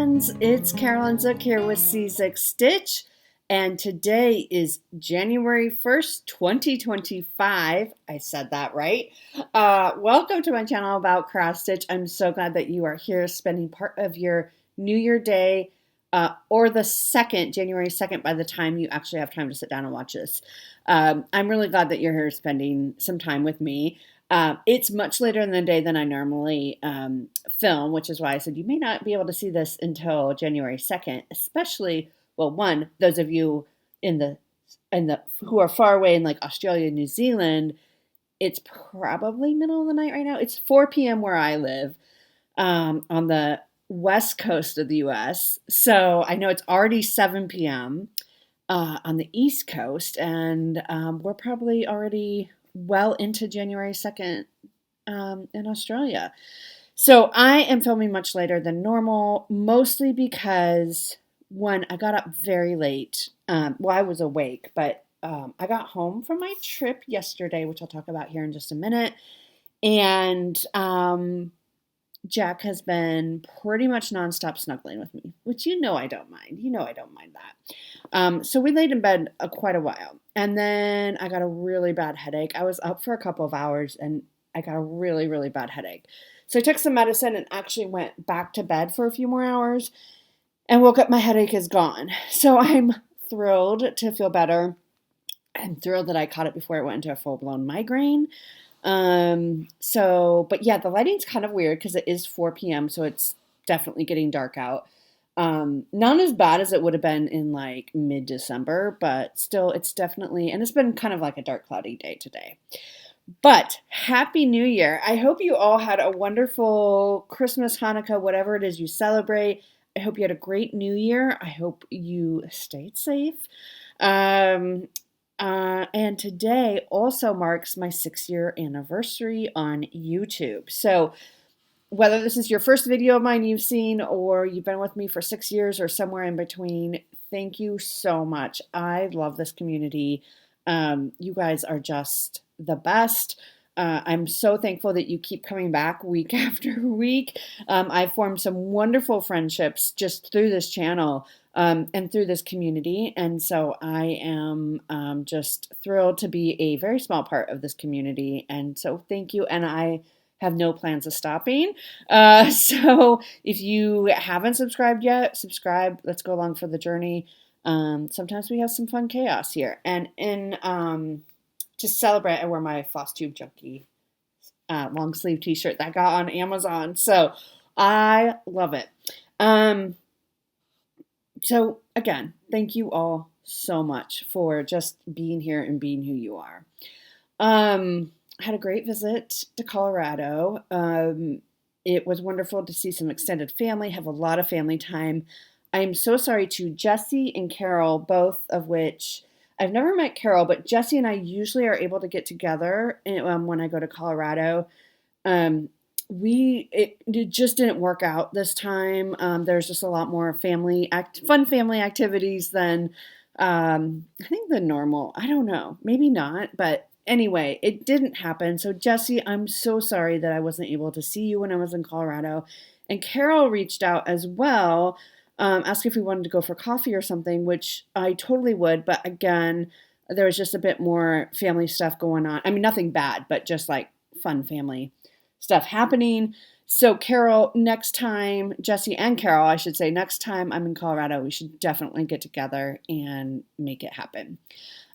friends, it's Carolyn Zook here with C6 Stitch, and today is January 1st, 2025. I said that right. Welcome to my channel about cross stitch. I'm so glad that you are here spending part of your New Year day or the January 2nd, by the time you actually have time to sit down and watch this. I'm really glad that you're here spending some time with me. It's much later in the day than I normally film, which is why I said you may not be able to see this until January 2nd, especially, well, one, those of you in the who are far away in like Australia, New Zealand, it's probably middle of the night right now. It's 4 p.m. where I live on the west coast of the US. So I know it's already 7 p.m. On the East Coast, and we're probably already well into January 2nd in Australia. So I am filming much later than normal, mostly because, one, I got up very late. Well, I was awake, but I got home from my trip yesterday, which I'll talk about here in just a minute. And Jack has been pretty much nonstop snuggling with me, which I don't mind. I don't mind that. So we laid in bed quite a while. And then I got a really bad headache. I was up for a couple of hours and I got a really, really bad headache. So I took some medicine and actually went back to bed for a few more hours and woke up. My headache is gone. So I'm thrilled to feel better. I'm thrilled that I caught it before it went into a full-blown migraine. But yeah, the lighting's kind of weird because it is 4 p.m. So it's definitely getting dark out. Not as bad as it would have been in like mid-December, but still it's definitely, and it's been kind of like a dark, cloudy day today. But Happy New Year. I hope you all had a wonderful Christmas, Hanukkah, whatever it is you celebrate. I hope you had a great New Year. I hope you stayed safe. And today also marks my 6-year anniversary on YouTube. So whether this is your first video of mine you've seen or you've been with me for 6 years or somewhere in between, thank you so much. I love this community. You guys are just the best. I'm so thankful that you keep coming back week after week. I've formed some wonderful friendships just through this channel and through this community. And so I am just thrilled to be a very small part of this community. And so thank you. And I have no plans of stopping. So if you haven't subscribed yet, subscribe. Let's go along for the journey. Sometimes we have some fun chaos here. And to celebrate, I wear my Flosstube Junkie long sleeve t-shirt that I got on Amazon. So I love it. So again, thank you all so much for just being here and being who you are. I had a great visit to Colorado. It was wonderful to see some extended family, have a lot of family time. I'm so sorry to Jesse and Carol, both of which I've never met Carol, but Jesse and I usually are able to get together when I go to Colorado. It just didn't work out this time. There's just a lot more fun family activities than I think the normal. I don't know, maybe not, but anyway, it didn't happen. So Jesse, I'm so sorry that I wasn't able to see you when I was in Colorado. And Carol reached out as well, asked if we wanted to go for coffee or something, which I totally would. But again, there was just a bit more family stuff going on. I mean, nothing bad, but just like fun family stuff happening. So Carol, next time, Jesse and Carol, I should say, next time I'm in Colorado, we should definitely get together and make it happen.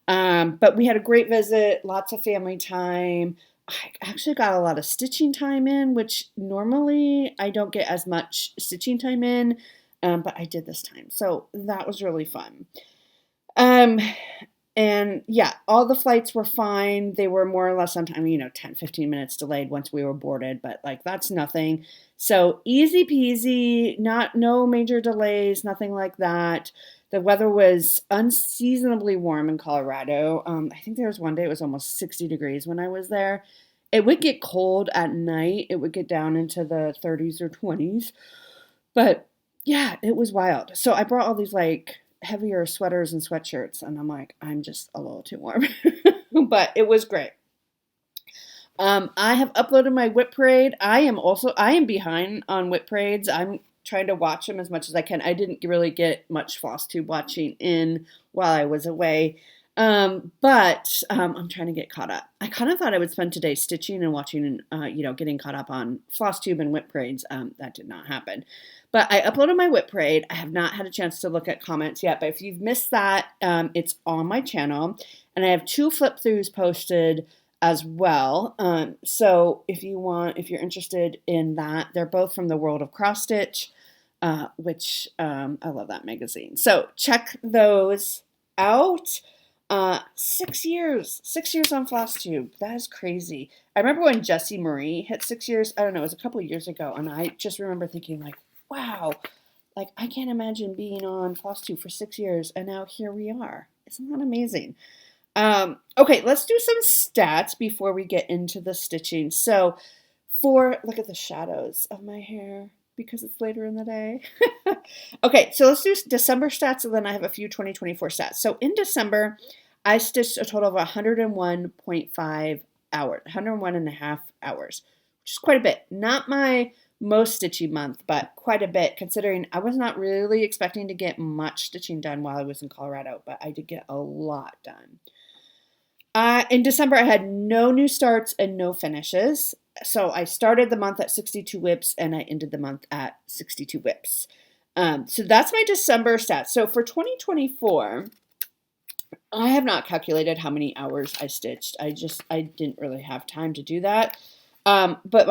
But we had a great visit, lots of family time. I actually got a lot of stitching time in, which normally I don't get as much stitching time in, but I did this time. So that was really fun. And yeah, all the flights were fine. They were more or less on time, 10, 15 minutes delayed once we were boarded, but like that's nothing. So easy peasy, no major delays, nothing like that. The weather was unseasonably warm in Colorado. I think there was one day it was almost 60 degrees when I was there. It would get cold at night. It would get down into the 30s or 20s. But yeah, it was wild. So I brought all these like heavier sweaters and sweatshirts, and I'm like, I'm just a little too warm. But it was great. I have uploaded my WIP parade. I am behind on WIP parades. I'm trying to watch them as much as I can. I didn't really get much Flosstube watching in while I was away. But I'm trying to get caught up. I kind of thought I would spend today stitching and watching, getting caught up on Flosstube and whip parades. That did not happen. But I uploaded my whip parade. I have not had a chance to look at comments yet, but if you've missed that, it's on my channel. And I have 2 flip throughs posted as well. So if you're interested in that, they're both from the World of Cross Stitch, which I love that magazine. So check those out. 6 years on Flosstube. That is crazy. I remember when Jessie Marie hit 6 years. I don't know, it was a couple of years ago, and I just remember thinking like, wow, like I can't imagine being on Flosstube for 6 years, and now here we are. Isn't that amazing? Okay, let's do some stats before we get into the stitching. So look at the shadows of my hair because it's later in the day. Okay, so let's do December stats, and then I have a few 2024 stats. So in December, I stitched a total of 101.5 hours, 101 and a half hours, which is quite a bit. Not my most stitchy month, but quite a bit considering I was not really expecting to get much stitching done while I was in Colorado, but I did get a lot done. In December, I had no new starts and no finishes. So I started the month at 62 whips and I ended the month at 62 whips. So that's my December stats. So for 2024, I have not calculated how many hours I stitched. I didn't really have time to do that. But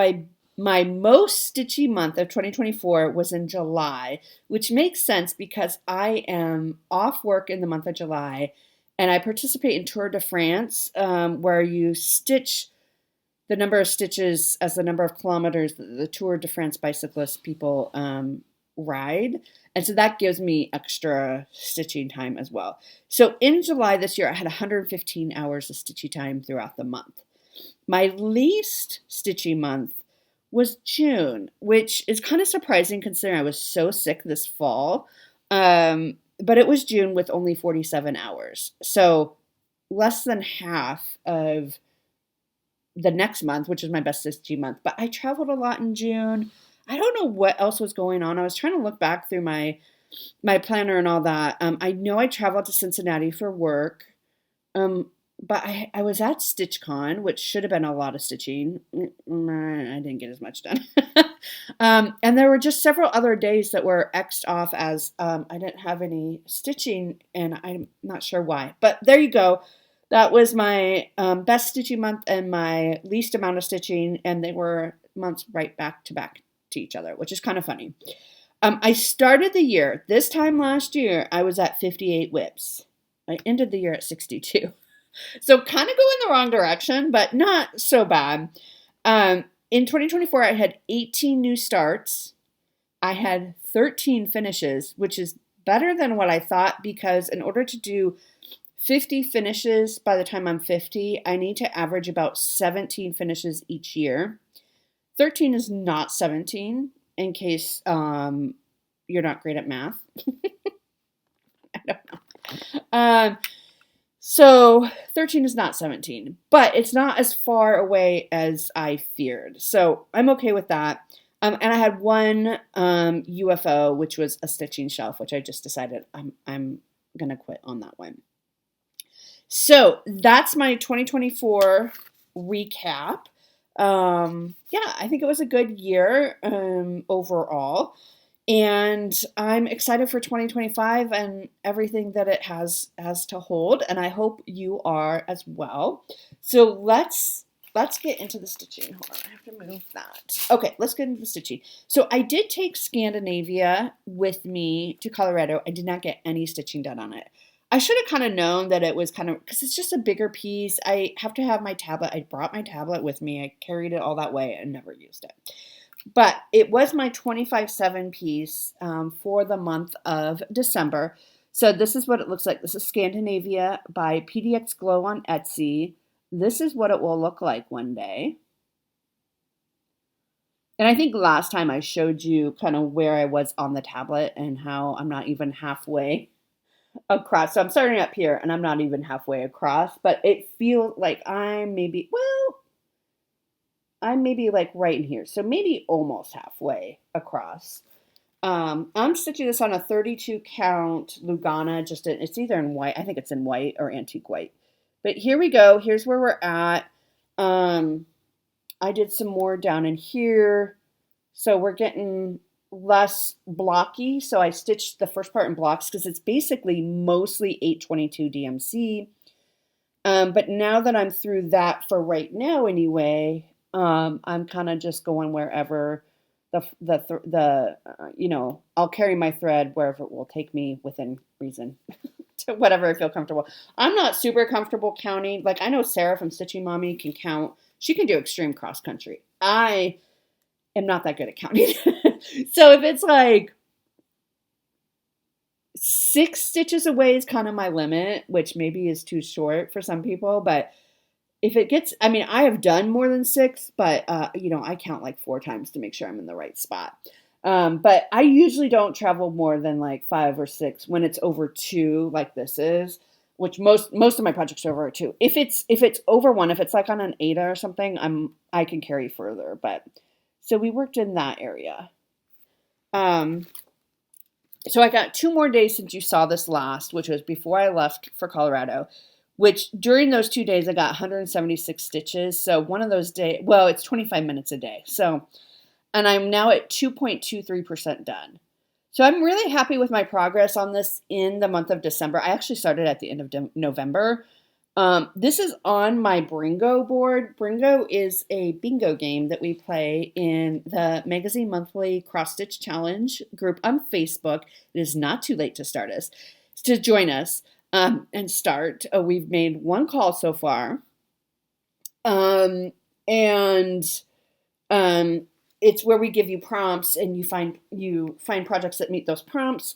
my most stitchy month of 2024 was in July, which makes sense because I am off work in the month of July and I participate in Tour de France, where you stitch the number of stitches as the number of kilometers that the Tour de France bicyclist people ride. And so that gives me extra stitching time as well. So in July this year, I had 115 hours of stitching time throughout the month. My least stitchy month was June, which is kind of surprising considering I was so sick this fall. But it was June with only 47 hours. So less than half of the next month, which is my best stitching month. But I traveled a lot in June. I don't know what else was going on. I was trying to look back through my planner and all that. I know I traveled to Cincinnati for work. But I was at StitchCon, which should have been a lot of stitching. I didn't get as much done. And there were just several other days that were X'd off as I didn't have any stitching, and I'm not sure why. But there you go. That was my best stitching month and my least amount of stitching, and they were months right back to each other, which is kind of funny. I started the year, this time last year, I was at 58 whips. I ended the year at 62. So kind of go in the wrong direction, but not so bad. In 2024, I had 18 new starts. I had 13 finishes, which is better than what I thought because in order to do 50 finishes by the time I'm 50, I need to average about 17 finishes each year. 13 is not 17, in case you're not great at math. I don't know. So 13 is not 17, but it's not as far away as I feared. So I'm okay with that. And I had one UFO, which was a stitching shelf, which I just decided I'm going to quit on that one. So that's my 2024 recap. Yeah, I think it was a good year overall. And I'm excited for 2025 and everything that it has to hold. And I hope you are as well. So let's get into the stitching. Hold on, I have to move that. Okay, let's get into the stitching. So I did take Scandinavia with me to Colorado. I did not get any stitching done on it. I should have kind of known that it was kind of, because it's just a bigger piece. I have to have my tablet. I brought my tablet with me. I carried it all that way and never used it. But it was my 25/7 piece for the month of December. So this is what it looks like. This is Scandinavia by PDX Glow on Etsy. This is what it will look like one day. And I think last time I showed you kind of where I was on the tablet and how I'm not even halfway across. So I'm starting up here and I'm not even halfway across, but it feels like I'm maybe like right in here. So maybe almost halfway across. I'm stitching this on a 32 count Lugana, it's either in white, I think it's in white or antique white. But here we go, here's where we're at. I did some more down in here. So we're getting less blocky. So I stitched the first part in blocks because it's basically mostly 822 DMC. But now that I'm through that for right now anyway, I'm kind of just going wherever I'll carry my thread wherever it will take me within reason to whatever I feel comfortable. I'm not super comfortable counting. Like I know Sarah from Stitching Mommy can count. She can do extreme cross country. I am not that good at counting. So if it's like 6 stitches away is kind of my limit, which maybe is too short for some people, but if it gets, I mean, I have done more than 6, but I count like 4 times to make sure I'm in the right spot. But I usually don't travel more than like 5 or 6 when it's over 2, like this is, which most of my projects are over 2. If it's over 1, if it's like on an Ada or something, I can carry further. But so we worked in that area. So I got 2 more days since you saw this last, which was before I left for Colorado, which during those 2 days I got 176 stitches. So one of those days, well, it's 25 minutes a day. So, and I'm now at 2.23% done. So I'm really happy with my progress on this in the month of December. I actually started at the end of November. This is on my Bringo board. Bringo is a bingo game that we play in the Magazine Monthly Cross Stitch Challenge group on Facebook. It is not too late to join us and start. We've made 1 call so far, and it's where we give you prompts and you find projects that meet those prompts,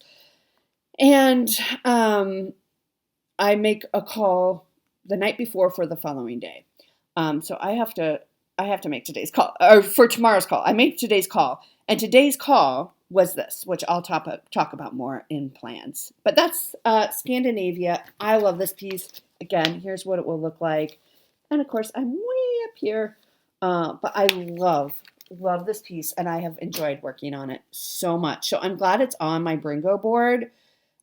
and I make a call the night before for the following day. So I have to make today's call, or for tomorrow's call. I made today's call, and today's call was this, which I'll talk about more in plans. But that's Scandinavia. I love this piece. Again, here's what it will look like. And of course, I'm way up here. But I love this piece, and I have enjoyed working on it so much. So I'm glad it's on my Bringo board,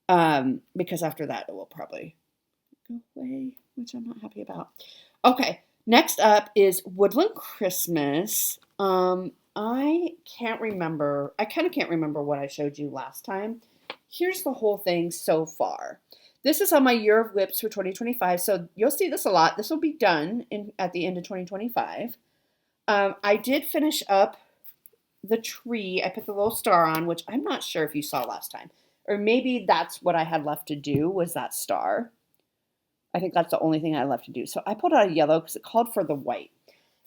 because after that, it will probably go away, which I'm not happy about. Okay, next up is Woodland Christmas. I can't remember. I kind of can't remember what I showed you last time. Here's the whole thing so far. This is on my Year of Whips for 2025, so you'll see this a lot. This will be done at the end of 2025. I did finish up the tree. I put the little star on, which I'm not sure if you saw last time. Or maybe that's what I had left to do, was that star. I think that's the only thing I left to do. So I pulled out a yellow because it called for the white.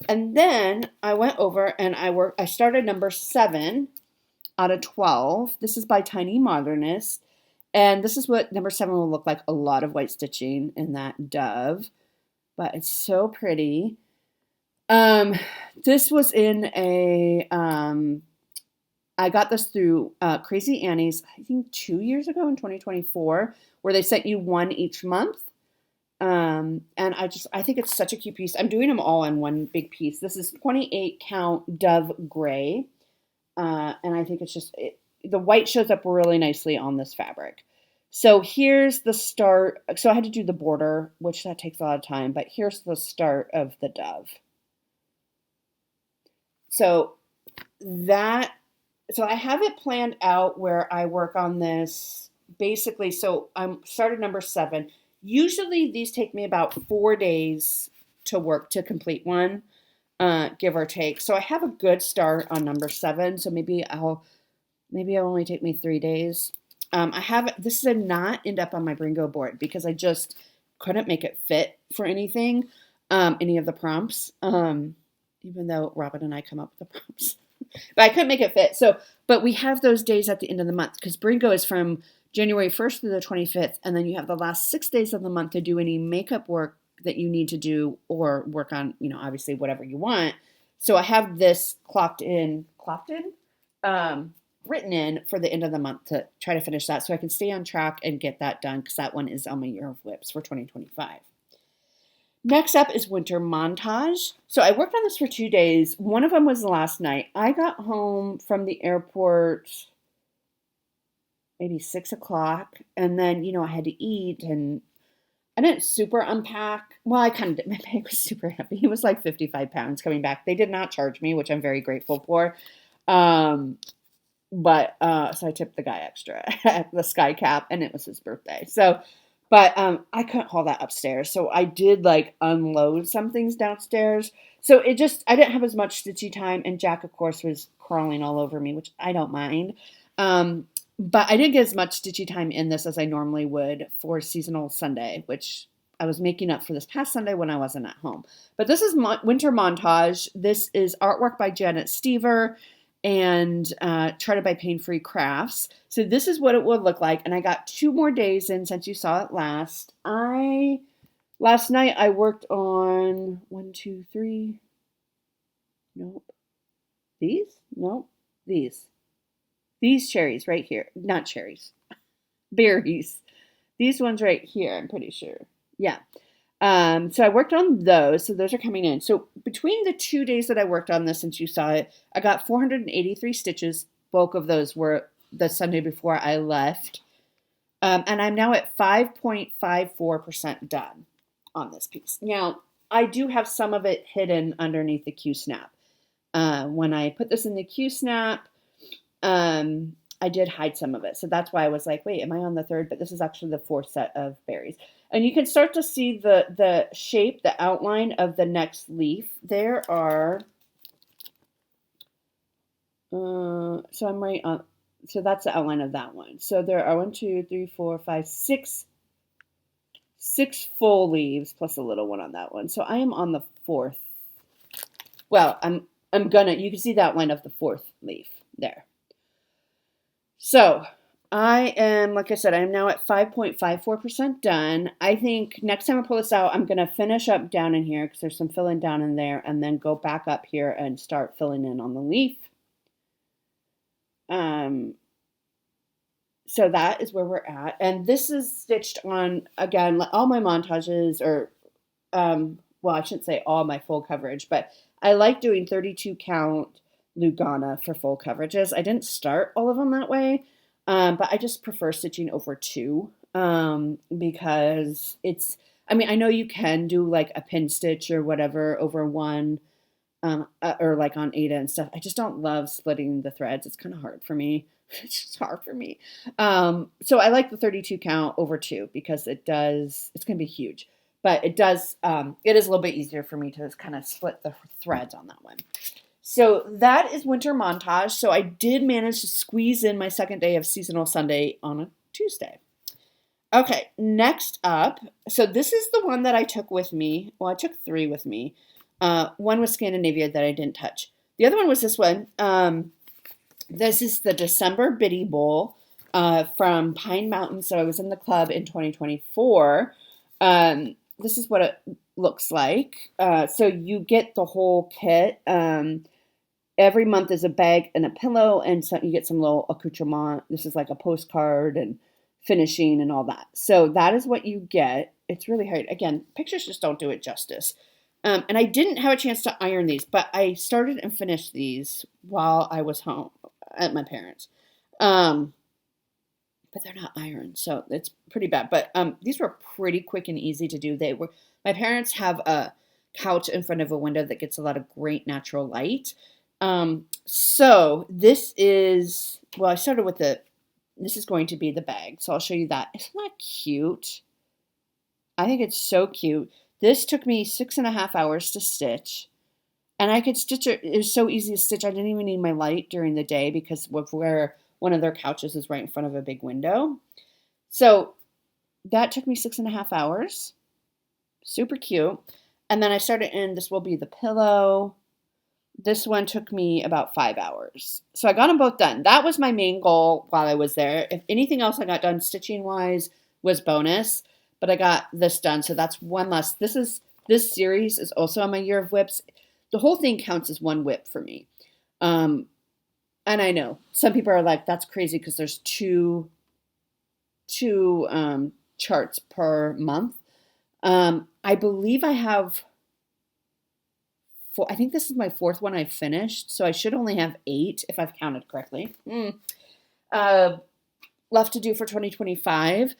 And then I went over and I started number 7 out of 12. This is by Tiny Modernist. And this is what number 7 will look like. A lot of white stitching in that dove. But it's so pretty. This was in I got this through Crazy Annie's, I think 2 years ago in 2024, where they sent you 1 each month. And I think it's such a cute piece. I'm doing them all in one big piece. This is 28 count Dove Gray. And I think it's just, the white shows up really nicely on this fabric. So here's the start. So I had to do the border, which that takes a lot of time, but here's the start of the dove. So I have it planned out where I work on this basically. So I'm started number 7. Usually these take me about 4 days to work to complete one, give or take. So I have a good start on number 7. So maybe it'll only take me 3 days. This did not end up on my Bringo board because I just couldn't make it fit for anything, any of the prompts, even though Robin and I come up with the prompts. But I couldn't make it fit. But we have those days at the end of the month because Bringo is from January 1st through the 25th, and then you have the last 6 days of the month to do any makeup work that you need to do or work on, obviously whatever you want. So I have this written in for the end of the month to try to finish that so I can stay on track and get that done because that one is on my Year of Whips for 2025. Next up is Winter Montage. So I worked on this for 2 days. One of them was last night. I got home from the airport maybe 6 o'clock. And then, I had to eat and I didn't super unpack. Well, I kind of did. My bag was super heavy. It was like 55 pounds coming back. They did not charge me, which I'm very grateful for. Um, but so I tipped the guy extra at the Sky Cap, and it was his birthday. So, but I couldn't haul that upstairs. So I did like unload some things downstairs. So I didn't have as much stitchy time, and Jack, of course, was crawling all over me, which I don't mind. Um, but I didn't get as much stitchy time in this as I normally would for seasonal Sunday, which I was making up for this past Sunday when I wasn't at home. But this is Winter Montage. This is artwork by Janet Stever and Charted by Pain Free Crafts. So this is what it would look like. And I got 2 more days in since you saw it last. Last night I worked on 1, 2, 3. Nope. These? Nope. These cherries right here. Not cherries. Berries. These ones right here, I'm pretty sure. Yeah. So I worked on those. So those are coming in. So between the 2 days that I worked on this since you saw it, I got 483 stitches. Bulk of those were the Sunday before I left. And I'm now at 5.54% done on this piece. Now, I do have some of it hidden underneath the Q-snap. When I put this in the Q-snap, I did hide some of it. So that's why I was like, wait, am I on the 3rd? But this is actually the 4th set of berries. And you can start to see the shape, the outline of the next leaf. There are, so I'm right on, so that's the outline of that one. So there are 1, 2, 3, 4, 5, 6 full leaves plus a little one on that one. So I am on the 4th. Well, you can see the outline of the 4th leaf there. So I am, like I said, I'm now at 5.54% done. I think next time I pull this out, I'm going to finish up down in here because there's some filling down in there, and then go back up here and start filling in on the leaf. So that is where we're at. And this is stitched on, again, all my montages, or, well, I shouldn't say all my full coverage, but I like doing 32 count Lugana for full coverages. I didn't start all of them that way, but I just prefer stitching over 2 because I know you can do like a pin stitch or whatever over 1, or like on Ada and stuff. I just don't love splitting the threads. It's kind of hard for me. It's just hard for me. So I like the 32 count over 2 because it's going to be huge, but it is a little bit easier for me to kind of split the threads on that one. So that is Winter Montage. So I did manage to squeeze in my second day of Seasonal Sunday on a Tuesday. Okay, next up. So this is the one that I took with me. Well, I took 3 with me. One was Scandinavia that I didn't touch. The other one was this one. This is the December Biddy Bowl from Pine Mountain. So I was in the club in 2024. This is what it looks like. So you get the whole kit. Every month is a bag and a pillow, and so you get some little accoutrement. This is like a postcard and finishing and all that. So that is what you get. It's really hard. Again, pictures just don't do it justice. And I didn't have a chance to iron these, but I started and finished these while I was home at my parents'. But they're not ironed, so it's pretty bad. But these were pretty quick and easy to do. My parents have a couch in front of a window that gets a lot of great natural light. So this is, well, I started with this is going to be the bag. So I'll show you that. Isn't that cute? I think it's so cute. This took me 6.5 hours to stitch, and I could stitch it. It was so easy to stitch. I didn't even need my light during the day because of where one of their couches is right in front of a big window. So that took me 6.5 hours. Super cute. And then I started in, this will be the pillow. This one took me about 5 hours. So I got them both done. That was my main goal while I was there. If anything else I got done stitching wise was bonus, but I got this done. So that's one less. This series is also on my year of whips. The whole thing counts as one whip for me. And I know some people are like, that's crazy because there's two charts per month. I believe I have I think this is my 4th one I finished, so I should only have 8 if I've counted correctly. left to do for 2025.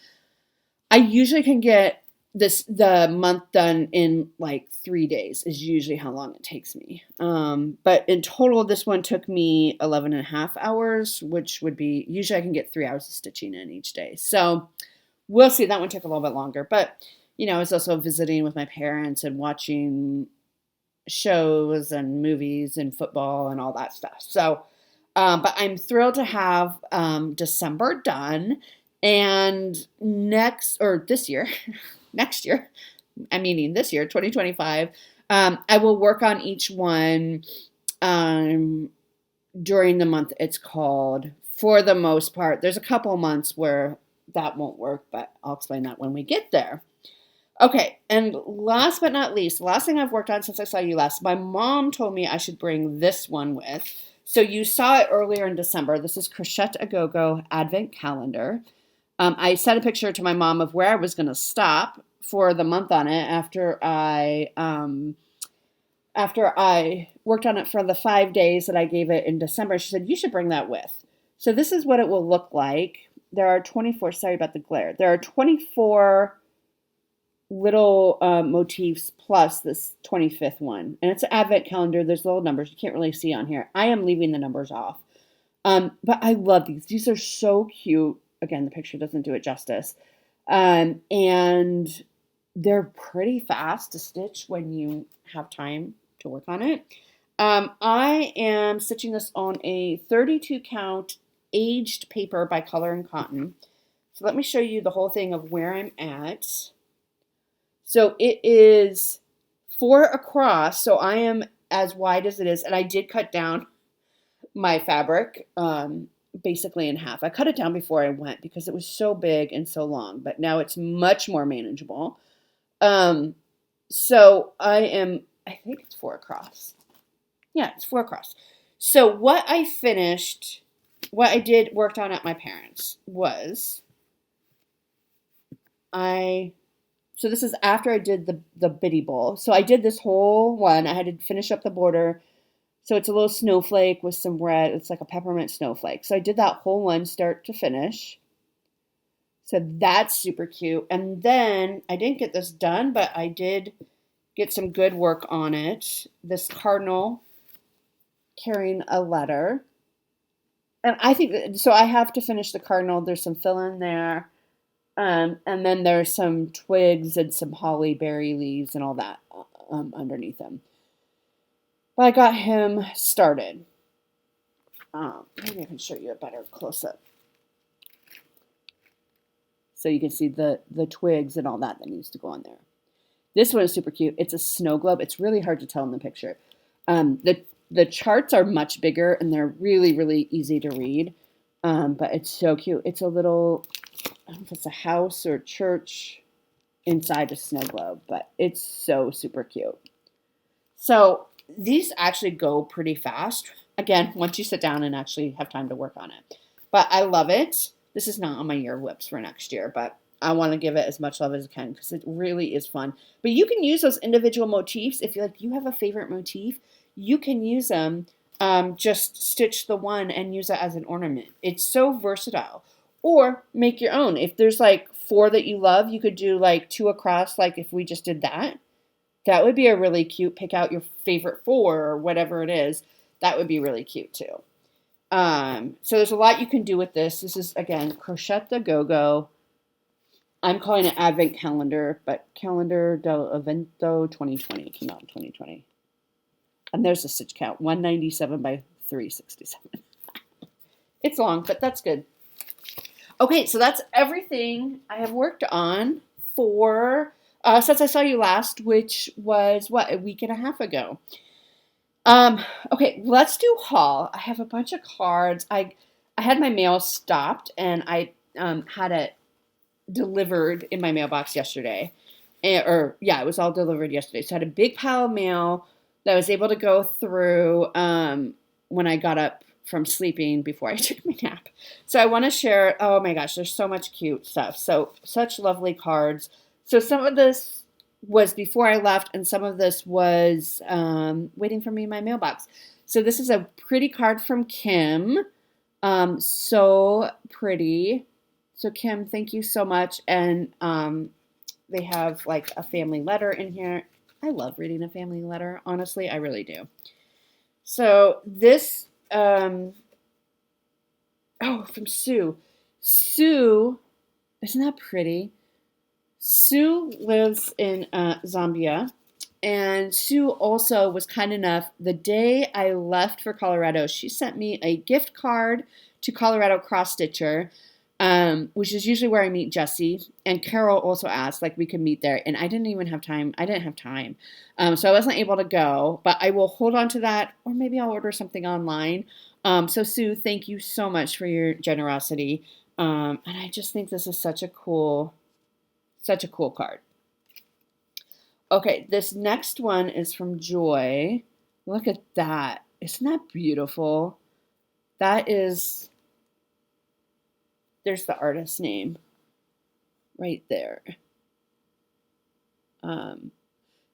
I usually can get the month done in like 3 days is usually how long it takes me. But in total, this one took me 11 and a half hours, which would be, usually I can get 3 hours of stitching in each day. So we'll see. That one took a little bit longer, but I was also visiting with my parents and watching shows and movies and football and all that stuff. So, but I'm thrilled to have December done. And this year, next year, I'm meaning this year, 2025, I will work on each one during the month it's called, for the most part. There's a couple months where that won't work, but I'll explain that when we get there. Okay, and last but not least, the last thing I've worked on since I saw you last, my mom told me I should bring this one with. So you saw it earlier in December. This is Crochet A Go-Go Advent Calendar. I sent a picture to my mom of where I was going to stop for the month on it after I worked on it for the 5 days that I gave it in December. She said, you should bring that with. So this is what it will look like. There are 24, sorry about the glare. There are 24 little motifs plus this 25th one. And it's an advent calendar. There's little numbers. You can't really see on here. I am leaving the numbers off. But I love these. These are so cute. Again, the picture doesn't do it justice. And they're pretty fast to stitch when you have time to work on it. I am stitching this on a 32 count aged paper by Color and Cotton. So let me show you the whole thing of where I'm at. So it is 4 across, so I am as wide as it is, and I did cut down my fabric basically in half. I cut it down before I went because it was so big and so long, but now it's much more manageable. So I think it's 4 across. Yeah, it's 4 across. So what I worked on at my parents' was so this is after I did the bitty bowl. So I did this whole one. I had to finish up the border. So it's a little snowflake with some red. It's like a peppermint snowflake. So I did that whole one start to finish. So that's super cute. And then I didn't get this done, but I did get some good work on it. This cardinal carrying a letter. And I think, so I have to finish the cardinal. There's some fill in there. And then there's some twigs and some holly berry leaves and all that underneath them. But I got him started. Maybe I can show you a better close-up. So you can see the twigs and all that needs to go on there. This one is super cute. It's a snow globe. It's really hard to tell in the picture. The charts are much bigger and they're really, really easy to read. But it's so cute. It's a little, I don't know if it's a house or church inside a snow globe, but it's so super cute. So these actually go pretty fast. Again, once you sit down and actually have time to work on it. But I love it. This is not on my year whips for next year, but I want to give it as much love as I can because it really is fun. But you can use those individual motifs. If you have a favorite motif, you can use them. Just stitch the one and use it as an ornament. It's so versatile. Or make your own. If there's like 4 that you love, you could do like 2 across, like if we just did that. That would be a really cute, pick out your favorite 4 or whatever it is. That would be really cute too. So there's a lot you can do with this. This is, again, Crochet A Go-Go. I'm calling it Advent Calendar, but Calendar del Evento 2020 came out in 2020. And there's the stitch count, 197 by 367. It's long, but that's good. Okay, so that's everything I have worked on for since I saw you last, which was, a week and a half ago. Okay, let's do haul. I have a bunch of cards. I had my mail stopped, and I had it delivered in my mailbox yesterday. It was all delivered yesterday. So I had a big pile of mail that I was able to go through when I got up from sleeping before I took my nap. So I want to share, oh my gosh, there's so much cute stuff. So such lovely cards. So some of this was before I left and some of this was waiting for me in my mailbox. So this is a pretty card from Kim. So pretty. So Kim, thank you so much. And they have like a family letter in here. I love reading a family letter. Honestly, I really do. So this, oh, from Sue. Sue, isn't that pretty? Sue lives in Zambia. And Sue also was kind enough, the day I left for Colorado, she sent me a gift card to Colorado Cross Stitcher, which is usually where I meet Jesse. And Carol also asked, like, we could meet there. And I didn't even have time. I didn't have time. So I wasn't able to go, but I will hold on to that, or maybe I'll order something online. So Sue, thank you so much for your generosity. And I just think this is such a cool card. Okay, this next one is from Joy. Look at that. Isn't that beautiful? That is, there's the artist's name right there. So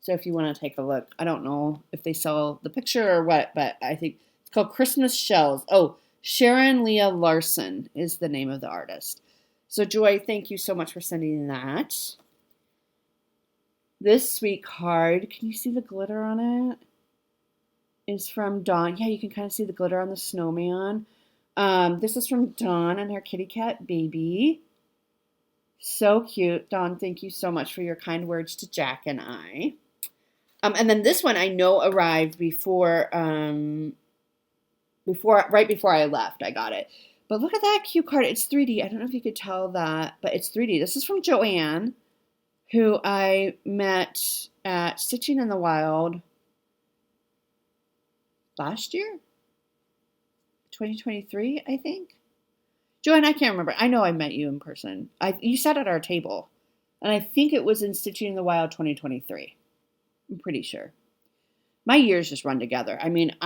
if you want to take a look, I don't know if they sell the picture or what, but I think it's called Christmas Shells. Oh, Sharon Leah Larson is the name of the artist. So Joy, thank you so much for sending that. This sweet card, can you see the glitter on it? Is from Dawn. Yeah, you can kind of see the glitter on the snowman. This is from Dawn and her kitty cat baby. So cute. Dawn, thank you so much for your kind words to Jack and I. And then this one I know arrived right before I left. I got it. But look at that cute card. It's 3D. I don't know if you could tell that, but it's 3D. This is from Joanne, who I met at Stitching in the Wild last year, 2023, I think. Joanne, I can't remember. I know I met you in person. You sat at our table, and I think it was in Stitching in the Wild 2023. I'm pretty sure. My years just run together. I mean,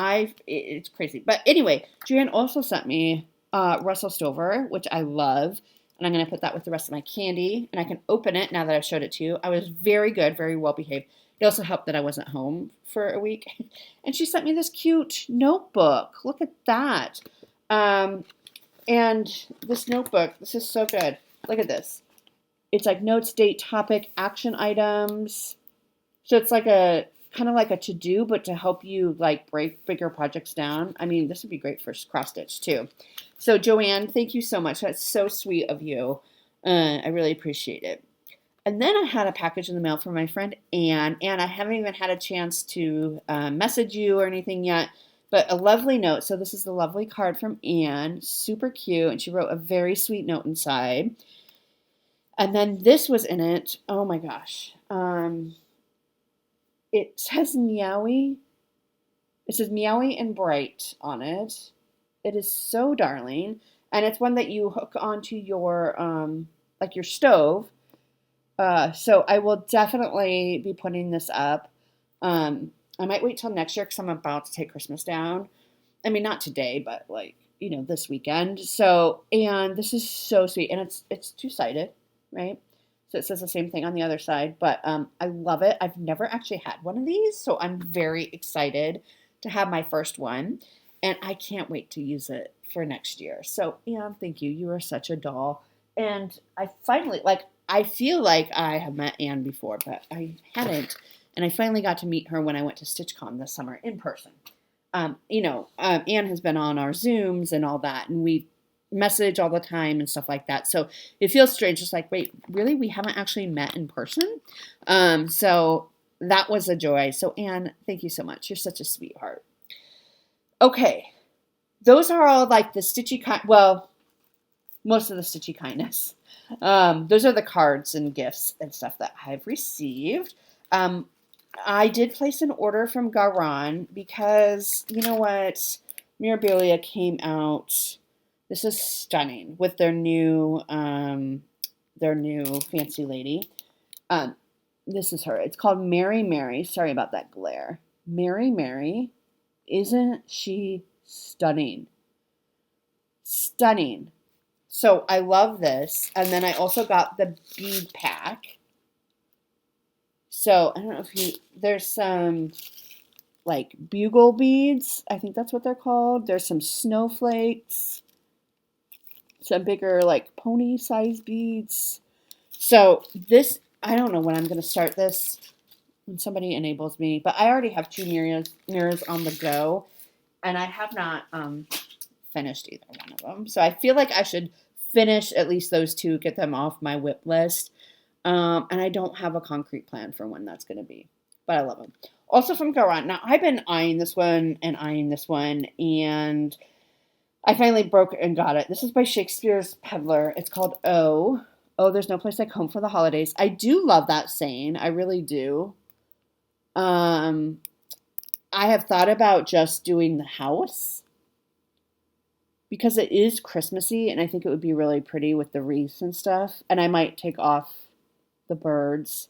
it's crazy. But anyway, Joanne also sent me Russell Stover, which I love. And I'm going to put that with the rest of my candy. And I can open it now that I've showed it to you. I was very good, very well behaved. It also helped that I wasn't home for a week. And she sent me this cute notebook. Look at that. And this notebook, this is so good. Look at this. It's like notes, date, topic, action items. So it's like kind of like a to-do, but to help you like break bigger projects down. I mean, this would be great for cross stitch too. So Joanne, thank you so much. That's so sweet of you. I really appreciate it. And then I had a package in the mail from my friend Anne. Anne, I haven't even had a chance to message you or anything yet, but a lovely note. So this is the lovely card from Anne. Super cute. And she wrote a very sweet note inside. And then this was in it. Oh my gosh. It says Meowie. It says Meowie and Bright on it. It is so darling. And it's one that you hook onto your, like your stove. So I will definitely be putting this up. I might wait till next year because I'm about to take Christmas down. I mean, not today, but like, this weekend. So, and this is so sweet. And it's two-sided, right? So it says the same thing on the other side, but I love it. I've never actually had one of these, so I'm very excited to have my first one, and I can't wait to use it for next year. So, Anne, thank you. You are such a doll. And I finally, I feel like I have met Anne before, but I hadn't, and I finally got to meet her when I went to StitchCon this summer in person. Anne has been on our Zooms and all that, and we message all the time and stuff like that. So it feels strange. It's like, wait, really? We haven't actually met in person? So that was a joy. So Anne, thank you so much. You're such a sweetheart. Okay. Those are all like the stitchy kind. Well, most of the stitchy kindness. Those are the cards and gifts and stuff that I've received. I did place an order from Garan because, you know what? Mirabilia came out. This is stunning with their new fancy lady. This is her. It's called Mary Mary. Sorry about that glare. Mary Mary. Isn't she stunning? Stunning. So I love this. And then I also got the bead pack. So I don't know if there's some like bugle beads. I think that's what they're called. There's some snowflakes. some bigger like pony size beads. So this, I don't know when I'm going to start this, when somebody enables me, but I already have 2 mirrors on the go, and I have not finished either one of them. So I feel like I should finish at least those 2, get them off my whip list. And I don't have a concrete plan for when that's going to be, but I love them. Also from Garan. Now I've been eyeing this one, and I finally broke and got it. This is by Shakespeare's Peddler. It's called Oh, there's no place like home for the holidays. I do love that saying. I really do. I have thought about just doing the house because it is Christmassy, and I think it would be really pretty with the wreaths and stuff. And I might take off the birds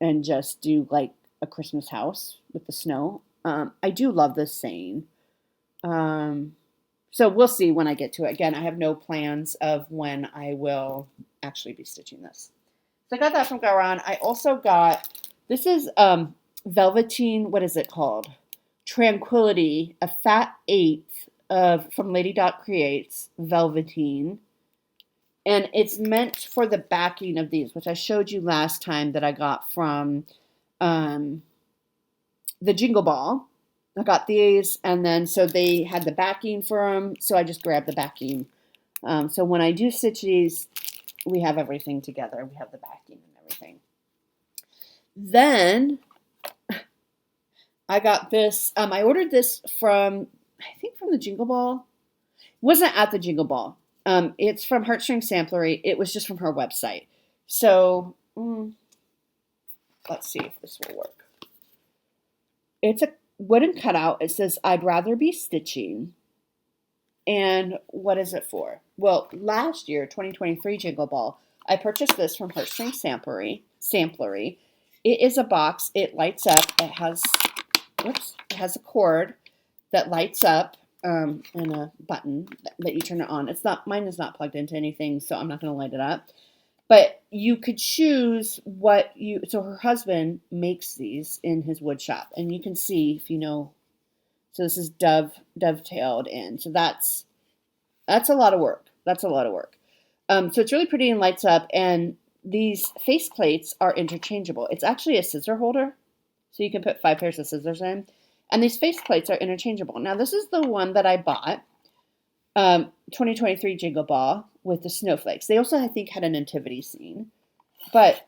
and just do like a Christmas house with the snow. I do love this saying. So we'll see when I get to it. Again, I have no plans of when I will actually be stitching this. So I got that from Garan. I also got, this is Velveteen, what is it called? Tranquility, a fat eighth from Lady Dot Creates, Velveteen. And it's meant for the backing of these, which I showed you last time that I got from the Jingle Ball. I got these, and then so they had the backing for them, so I just grabbed the backing. So when I do stitch these, we have everything together. We have the backing and everything. Then I got this. I ordered this from, I think from the Jingle Ball. It wasn't at the Jingle Ball. It's from Heartstring Samplery. It was just from her website. So let's see if this will work. It's a wooden cutout. It says, "I'd rather be stitching." And what is it for? Well, last year, 2023 Jingle Ball, I purchased this from Heartstring Samplery. It is a box. It lights up. It has a cord that lights up and a button that you turn it on. Mine is not plugged into anything, so I'm not going to light it up. But you could choose so her husband makes these in his wood shop, and you can see if you know. So this is dovetailed in. So that's a lot of work. So it's really pretty and lights up, and these face plates are interchangeable. It's actually a scissor holder, so you can put 5 pairs of scissors in, and these face plates are interchangeable. Now this is the one that I bought, 2023 Jingle Ball with the snowflakes. They also, I think, had a nativity scene, but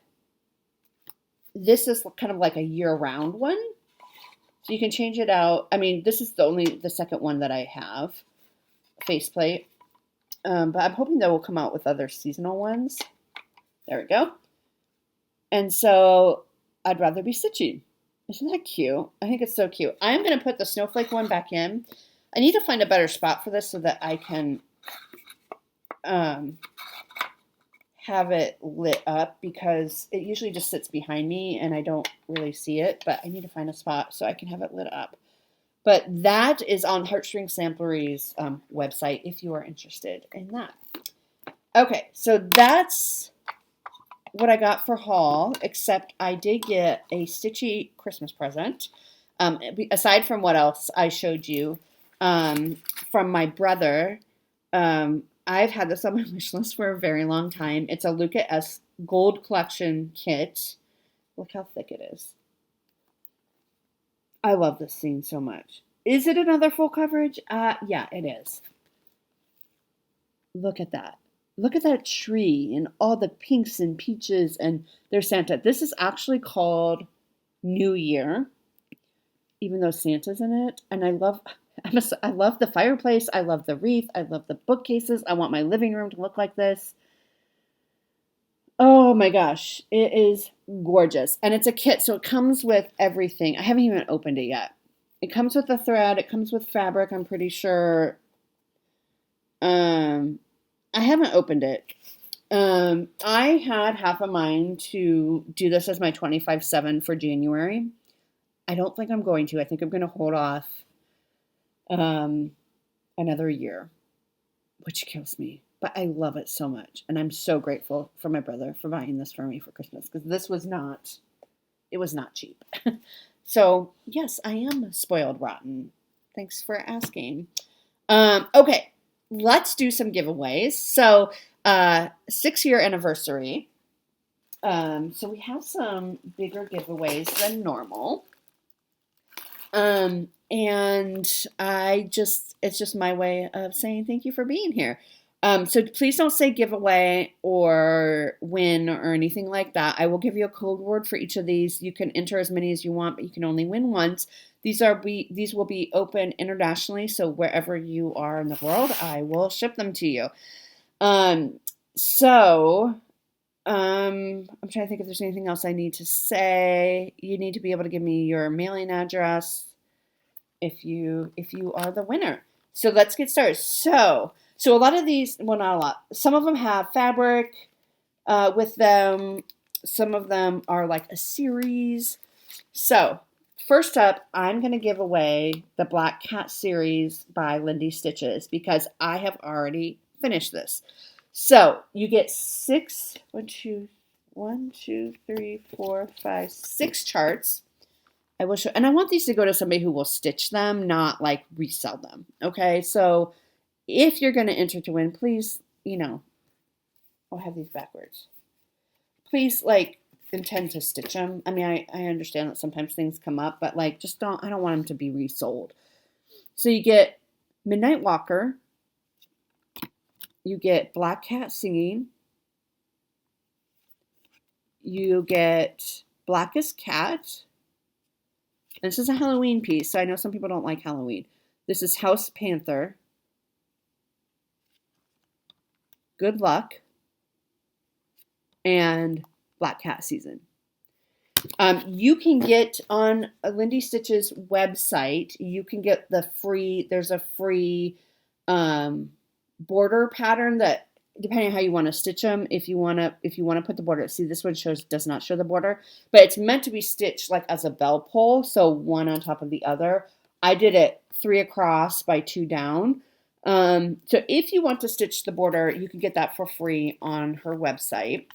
this is kind of like a year-round one, so you can change it out. I mean, this is the second one that I have, faceplate, but I'm hoping that will come out with other seasonal ones. There we go. And so I'd rather be stitching. Isn't that cute? I think it's so cute. I'm going to put the snowflake one back in. I need to find a better spot for this so that I can have it lit up, because it usually just sits behind me and I don't really see it, but I need to find a spot so I can have it lit up. But that is on Heartstring Samplery's website if you are interested in that. Okay, so that's what I got for haul, except I did get a stitchy Christmas present. Aside from what else I showed you from my brother, I've had this on my wish list for a very long time. It's a Luca S Gold Collection kit. Look how thick it is. I love this scene so much. Is it another full coverage? Yeah, it is. Look at that. Look at that tree and all the pinks and peaches and there's Santa. This is actually called New Year, even though Santa's in it. And I love the fireplace. I love the wreath. I love the bookcases. I want my living room to look like this. Oh my gosh, it is gorgeous. And it's a kit, so it comes with everything. I haven't even opened it yet. It comes with the thread. It comes with fabric, I'm pretty sure. I haven't opened it. I had half a mind to do this as my 25/7 for January. I don't think I'm going to. I think I'm going to hold off another year, which kills me. But I love it so much. And I'm so grateful for my brother for buying this for me for Christmas, because it was not cheap. So, yes, I am spoiled rotten. Thanks for asking. Okay, let's do some giveaways. So 6-year anniversary. So we have some bigger giveaways than normal. And it's just my way of saying thank you for being here. So please don't say giveaway or win or anything like that. I will give you a code word for each of these. You can enter as many as you want, but you can only win once. These will be open internationally, so wherever you are in the world, I will ship them to you. I'm trying to think if there's anything else I need to say. You need to be able to give me your mailing address if you are the winner. So let's get started. So a lot of these, well, not a lot. Some of them have fabric with them. Some of them are like a series. So first up, I'm going to give away the Black Cat series by Lindy Stitches because I have already finished this. So you get 6 charts. I will show, and I want these to go to somebody who will stitch them, not like resell them. Okay, so if you're going to enter to win, please, I'll have these backwards. Please, like, intend to stitch them. I mean, I understand that sometimes things come up, but like, I don't want them to be resold. So you get Midnight Walker. You get Black Cat Singing. You get Blackest Cat. And this is a Halloween piece, so I know some people don't like Halloween. This is House Panther. Good Luck. And Black Cat Season. You can get on Lindy Stitch's website, you can get there's a free border pattern that, depending on how you want to stitch them, if you want to put the border, see, this one does not show the border, but it's meant to be stitched like as a bell pull, so one on top of the other. I did it 3 across by 2 down. So if you want to stitch the border, you can get that for free on her website.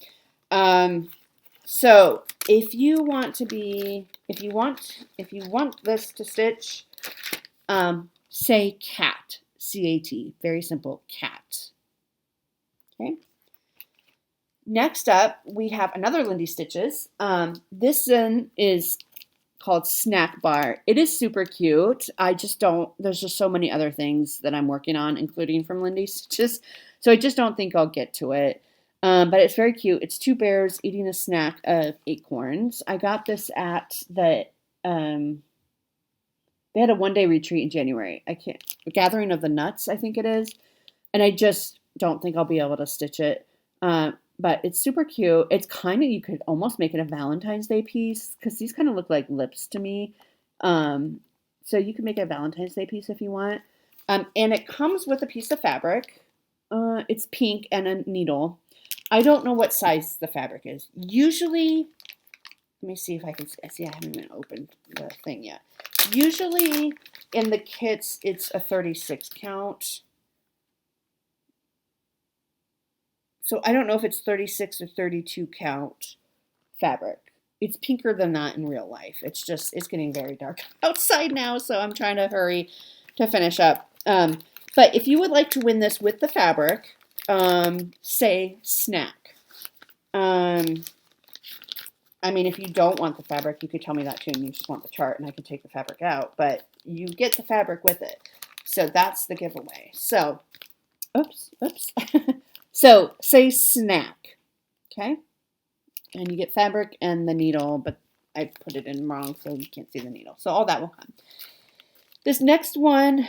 So if you want this to stitch, say cat. C-A-T. Very simple. Cat. Okay. Next up, we have another Lindy Stitches. This one is called Snack Bar. It is super cute. There's just so many other things that I'm working on, including from Lindy Stitches. So I just don't think I'll get to it. But it's very cute. It's 2 bears eating a snack of acorns. I got this at the, they had a 1-day retreat in January. A Gathering of the Nuts, I think it is. And I just don't think I'll be able to stitch it. But it's super cute. It's you could almost make it a Valentine's Day piece because these kind of look like lips to me. So you can make it a Valentine's Day piece if you want. And it comes with a piece of fabric. It's pink and a needle. I don't know what size the fabric is. Usually, let me see if I can see. I haven't even opened the thing yet. Usually in the kits, it's a 36 count. So I don't know if it's 36 or 32 count fabric. It's pinker than that in real life. It's getting very dark outside now, so I'm trying to hurry to finish up. But if you would like to win this with the fabric, say snack. I mean, if you don't want the fabric, you could tell me that too, and you just want the chart, and I could take the fabric out. But you get the fabric with it. So that's the giveaway. So, oops. So say snack, okay? And you get fabric and the needle, but I put it in wrong, so you can't see the needle. So all that will come. This next one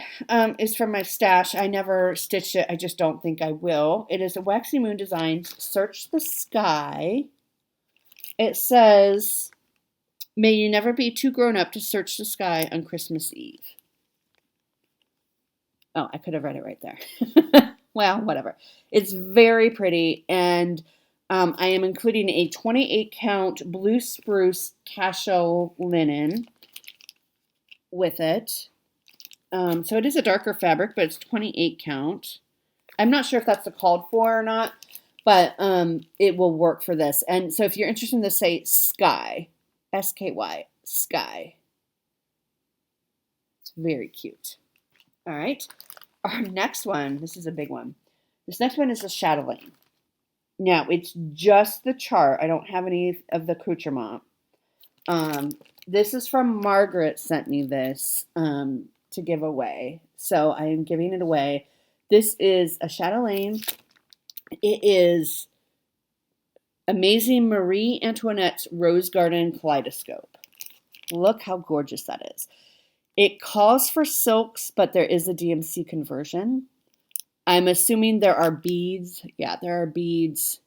is from my stash. I never stitched it. I just don't think I will. It is a Waxy Moon Designs Search the Sky. It says, may you never be too grown up to search the sky on Christmas Eve. Oh, I could have read it right there. Well, whatever. It's very pretty, and I am including a 28 count blue spruce cashel linen with it. So it is a darker fabric, but it's 28 count. I'm not sure if that's the called for or not, but it will work for this. And so if you're interested in this, say sky, S-K-Y, sky. It's very cute. All right. Our next one, this is a big one. This next one is a chatelaine. Now, it's just the chart. I don't have any of the accoutrement. This is from Margaret sent me this to give away. So I am giving it away. This is a chatelaine. It is Amazing Marie Antoinette's Rose Garden Kaleidoscope. Look how gorgeous that is. It calls for silks, but there is a DMC conversion. I'm assuming there are beads. Yeah, there are beads.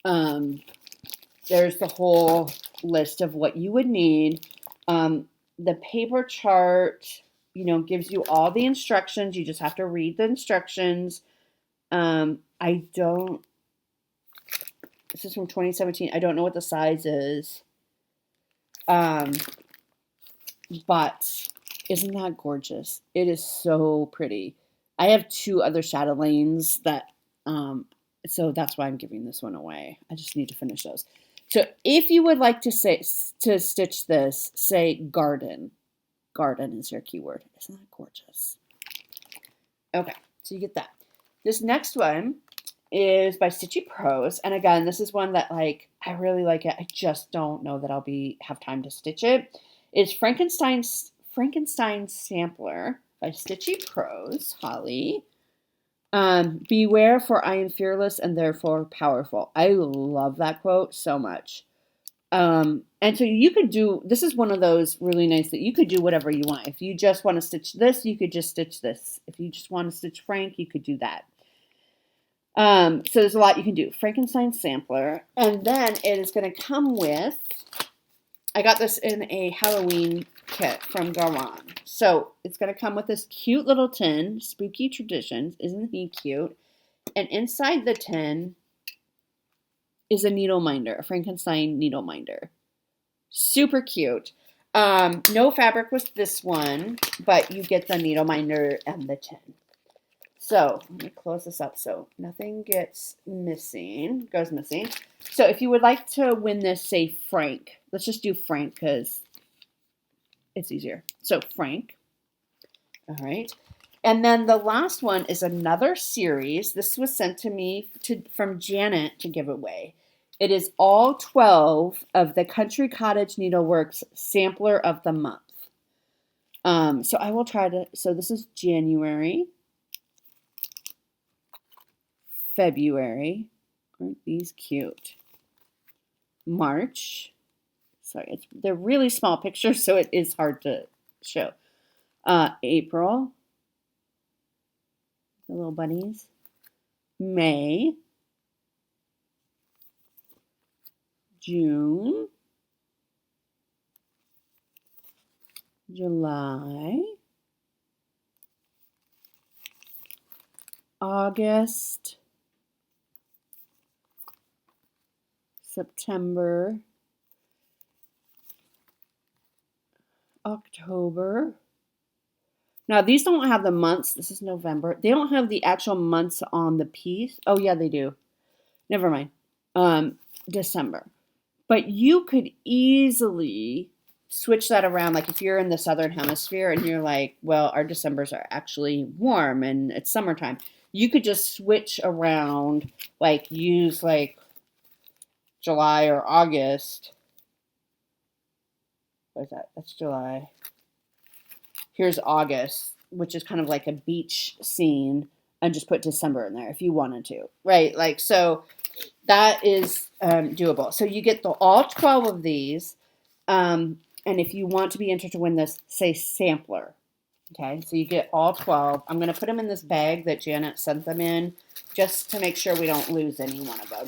There's the whole list of what you would need. The paper chart, gives you all the instructions. You just have to read the instructions. This is from 2017. I don't know what the size is. But isn't that gorgeous? It is so pretty. I have 2 other chatelaines that, so that's why I'm giving this one away. I just need to finish those. So if you would like to stitch this, say garden. Garden is your keyword. Isn't that gorgeous? Okay, so you get that. This next one is by Stitchy Prose, and again, this is one that I really like it. I just don't know that I'll have time to stitch it. It's Frankenstein Sampler by Stitchy Prose, Holly. Beware, for I am fearless and therefore powerful. I love that quote so much. And so you could this is one of those really nice that you could do whatever you want. If you just want to stitch this, you could just stitch this. If you just want to stitch Frank, you could do that. So there's a lot you can do. Frankenstein Sampler. And then it is going to come with, I got this in a Halloween kit from Garan. So it's going to come with this cute little tin, Spooky Traditions. Isn't he cute? And inside the tin is a needle minder, a Frankenstein needle minder. Super cute. No fabric with this one, but you get the needle minder and the tin. So let me close this up so nothing goes missing. So if you would like to win this, say Frank. Let's just do Frank because it's easier. So Frank. All right. And then the last one is another series. This was sent to me from Janet to give away. It is all 12 of the Country Cottage Needleworks Sampler of the Month. So I will try to, so this is January, February, aren't these cute? March, sorry, they're really small pictures, so it is hard to show. April, the little bunnies. May, June, July, August, September, October. Now, these don't have the months. This is November. They don't have the actual months on the piece. Oh, yeah, they do. Never mind. December. But you could easily switch that around. Like if you're in the Southern Hemisphere and you're like, well, our Decembers are actually warm and it's summertime. You could just switch around, like use like July or August. What is that? That's July. Here's August, which is kind of like a beach scene, and just put December in there if you wanted to, right? Like, so that is doable. So you get all 12 of these, and if you want to be entered to win this, say sampler, okay? So you get all 12. I'm going to put them in this bag that Janet sent them in, just to make sure we don't lose any one of them.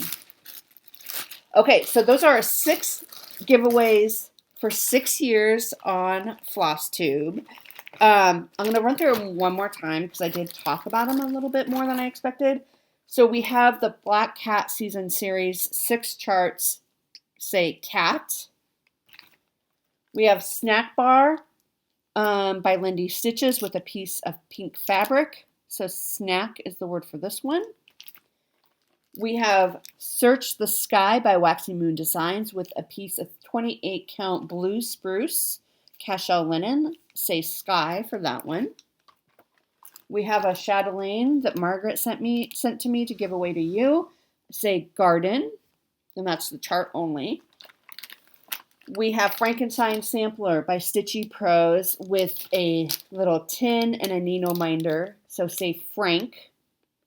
Okay, so those are our 6 giveaways for 6 years on Flosstube. I'm going to run through them one more time because I did talk about them a little bit more than I expected. So we have the Black Cat Season Series 6 charts, say cat. We have Snack Bar by Lindy Stitches with a piece of pink fabric. So snack is the word for this one. We have Search the Sky by Waxy Moon Designs with a piece of 28 count blue spruce cashel linen. Say sky for that one. We have a chatelaine that Margaret sent to me to give away to you. Say garden, and that's the chart only. We have Frankenstein Sampler by Stitchy Prose with a little tin and a needle minder. So say Frank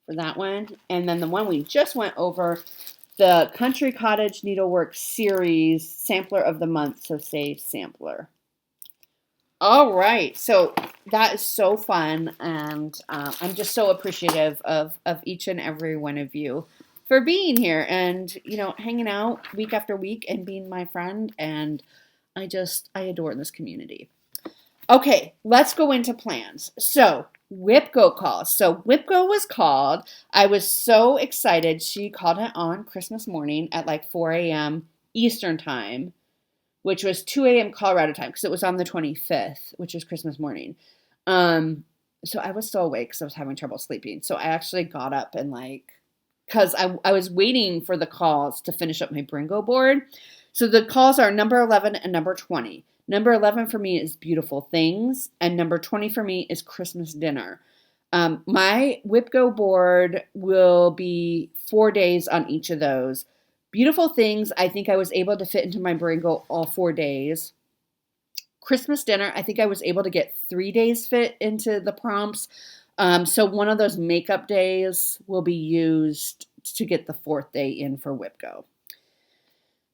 for that one. And then the one we just went over, the Country Cottage Needlework Series Sampler of the Month. So say Sampler. All right. So that is so fun. And I'm just so appreciative of each and every one of you for being here and, hanging out week after week and being my friend. And I adore this community. Okay, let's go into plans. So WhipGo calls. So WhipGo was called. I was so excited. She called it on Christmas morning at like 4 a.m. Eastern time, which was 2 a.m. Colorado time because it was on the 25th, which is Christmas morning. So I was still awake because I was having trouble sleeping. So I actually got up and because I was waiting for the calls to finish up my Bringo board. So the calls are number 11 and number 20. Number 11 for me is Beautiful Things, and number 20 for me is Christmas Dinner. My WhipGo board will be 4 days on each of those. Beautiful Things, I think I was able to fit into my Bringo all 4 days. Christmas Dinner, I think I was able to get 3 days fit into the prompts. So one of those makeup days will be used to get the 4th day in for WhipGo.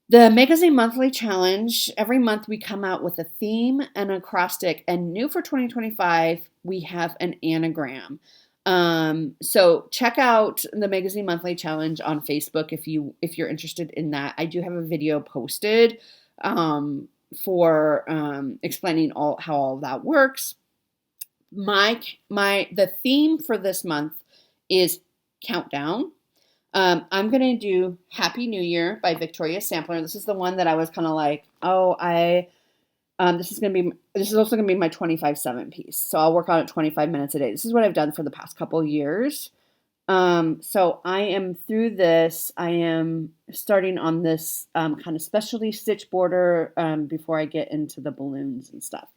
The Magazine Monthly Challenge, every month we come out with a theme, an acrostic, and new for 2025, we have an anagram. So check out the Magazine Monthly Challenge on Facebook if you're interested in that. I do have a video posted for explaining how all of that works. The theme for this month is Countdown. I'm going to do Happy New Year by Victoria Sampler. This is the one that I was kind of like, this is also going to be my 25/7 piece. So I'll work on it 25 minutes a day. This is what I've done for the past couple years. So I am through this. I am starting on this kind of specialty stitch border before I get into the balloons and stuff.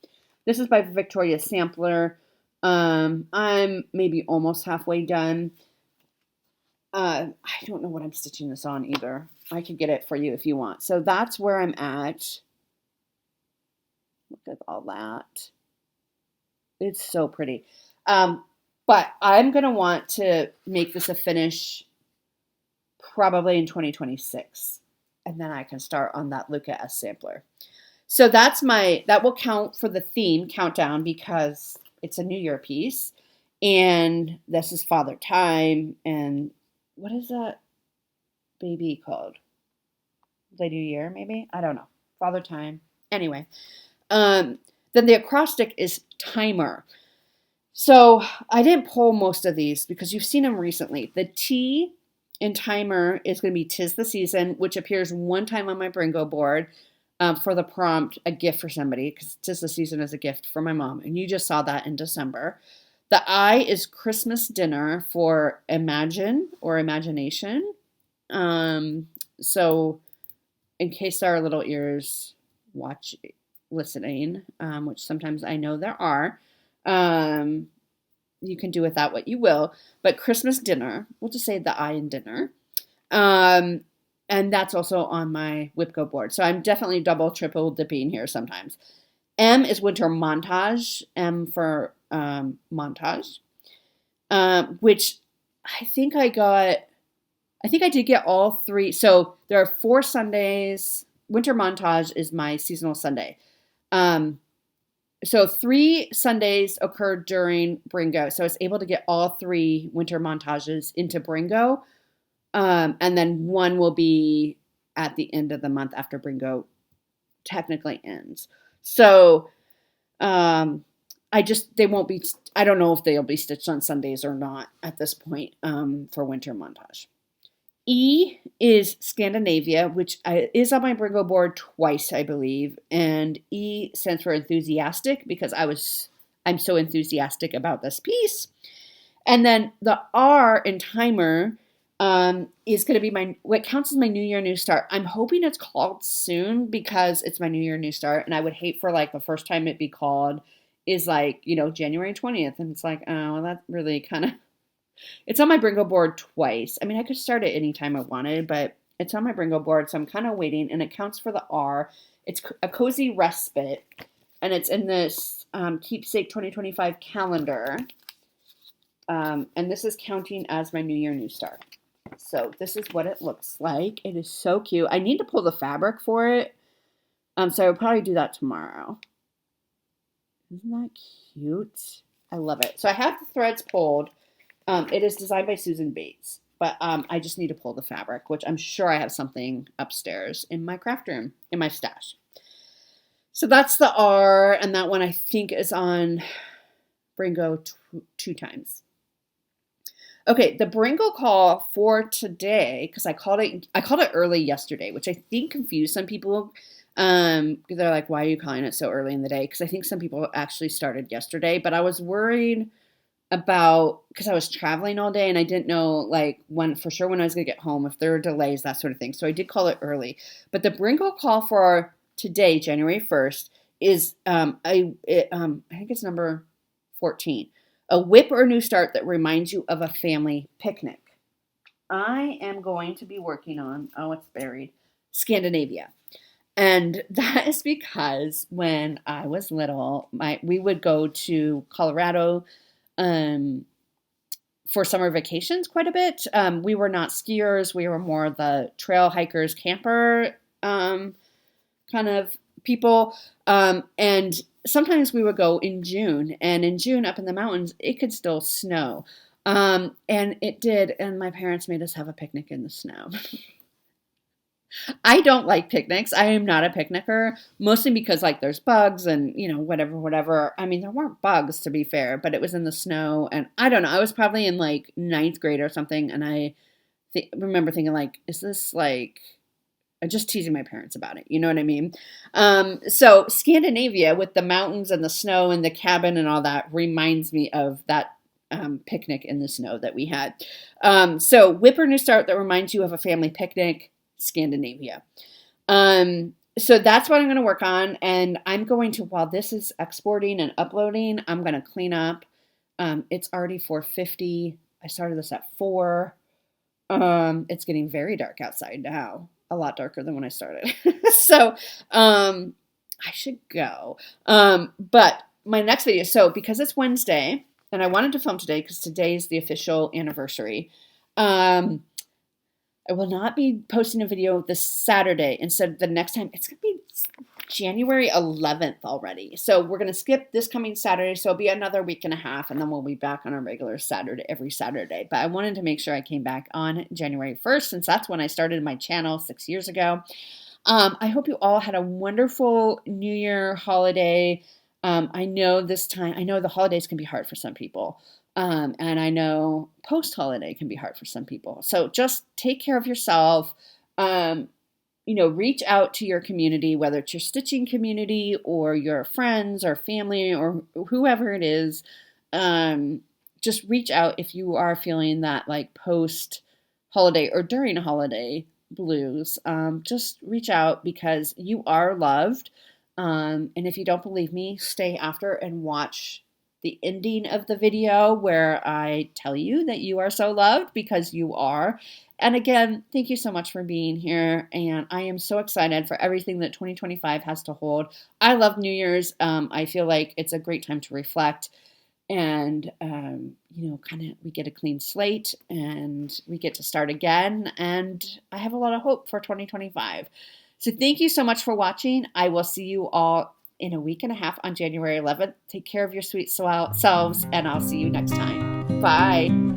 This is by Victoria Sampler. I'm maybe almost halfway done. I don't know what I'm stitching this on either. I could get it for you if you want. So that's where I'm at. Look at all that. It's so pretty. But I'm going to want to make this a finish probably in 2026. And then I can start on that Luca S sampler. So that will count for the theme Countdown because it's a New Year piece. And this is Father Time. And what is that baby called? Lady Year, maybe? I don't know. Father Time. Anyway. Then the acrostic is Timer. So I didn't pull most of these because you've seen them recently. The T in Timer is going to be 'Tis the Season, which appears one time on my Bringo board for the prompt, a gift for somebody, because 'Tis the Season is a gift for my mom. And you just saw that in December. The I is Christmas Dinner for Imagine or Imagination. So in case there are little ears listening, which sometimes I know there are, you can do with that what you will. But Christmas Dinner, we'll just say the I in dinner. And that's also on my WhipGo board. So I'm definitely double, triple dipping here sometimes. M is Winter Montage. M for montage, which I think I did get all 3. So there are 4 Sundays. Winter Montage is my seasonal Sunday. So 3 Sundays occurred during Bringo. So I was able to get all 3 winter montages into Bringo. And then 1 will be at the end of the month after Bringo technically ends. So, they won't be, I don't know if they'll be stitched on Sundays or not at this point, for winter montage. E is Scandinavia, which is on my Bringo board twice, I believe. And E stands for enthusiastic because I'm so enthusiastic about this piece. And then the R in Timer is going to be what counts as my New Year, New Start. I'm hoping it's called soon because it's my New Year, New Start. And I would hate for the first time it be called is like, January 20th. And it's like, oh, well, that really kind of, it's on my Bringo board twice. I mean, I could start it anytime I wanted, but it's on my Bringo board, so I'm kind of waiting, and it counts for the R. It's a cozy respite, and it's in this Keepsake 2025 calendar, and this is counting as my New Year, New Start. So this is what it looks like. It is so cute. I need to pull the fabric for it, so I'll probably do that tomorrow. Isn't that cute? I love it. So I have the threads pulled. It is designed by Susan Bates, but I just need to pull the fabric, which I'm sure I have something upstairs in my craft room, in my stash. So that's the R, and that one I think is on Bringo two times. Okay, the Bringo call for today, because I called it early yesterday, which I think confused some people. They're like, why are you calling it so early in the day? Because I think some people actually started yesterday, but I was worried about, because I was traveling all day and I didn't know like when I was going to get home, if there were delays, that sort of thing. So I did call it early. But the Bringo call for today, January 1st, is I think it's number 14. A whip or new start that reminds you of a family picnic. I am going to be working on, it's buried, Scandinavia. And that is because when I was little, we would go to Colorado for summer vacations quite a bit. We were not skiers. We were more the trail hikers, camper kind of people. And sometimes we would go in June. And in June, up in the mountains, it could still snow. And it did. And my parents made us have a picnic in the snow. I don't like picnics. I am not a picnicker, mostly because like there's bugs and, whatever. I mean, there weren't bugs to be fair, but it was in the snow, and I don't know. I was probably in like 9th grade or something. And I remember thinking like, is this like, I'm just teasing my parents about it. You know what I mean? So Scandinavia with the mountains and the snow and the cabin and all that reminds me of that picnic in the snow that we had. So whip or new start that reminds you of a family picnic. Scandinavia. So that's what I'm going to work on. And I'm going to, while this is exporting and uploading, I'm going to clean up. It's already 4:50. I started this at 4. It's getting very dark outside now. A lot darker than when I started. So, I should go. But my next video, so because it's Wednesday and I wanted to film today because today is the official anniversary, I will not be posting a video this Saturday. Instead, the next time, it's going to be January 11th already. So we're going to skip this coming Saturday. So it'll be another week and a half, and then we'll be back on our regular Saturday, every Saturday. But I wanted to make sure I came back on January 1st, since that's when I started my channel 6 years ago. I hope you all had a wonderful New Year holiday. I know the holidays can be hard for some people. And I know post-holiday can be hard for some people. So just take care of yourself. Reach out to your community, whether it's your stitching community or your friends or family or whoever it is. Just reach out if you are feeling that like post-holiday or during a holiday blues. Just reach out because you are loved. And if you don't believe me, stay after and watch the ending of the video where I tell you that you are so loved, because you are. And again, thank you so much for being here. And I am so excited for everything that 2025 has to hold. I love New Year's. I feel like it's a great time to reflect and, we get a clean slate and we get to start again. And I have a lot of hope for 2025. So thank you so much for watching. I will see you all in a week and a half on January 11th. Take care of your sweet selves, and I'll see you next time. Bye.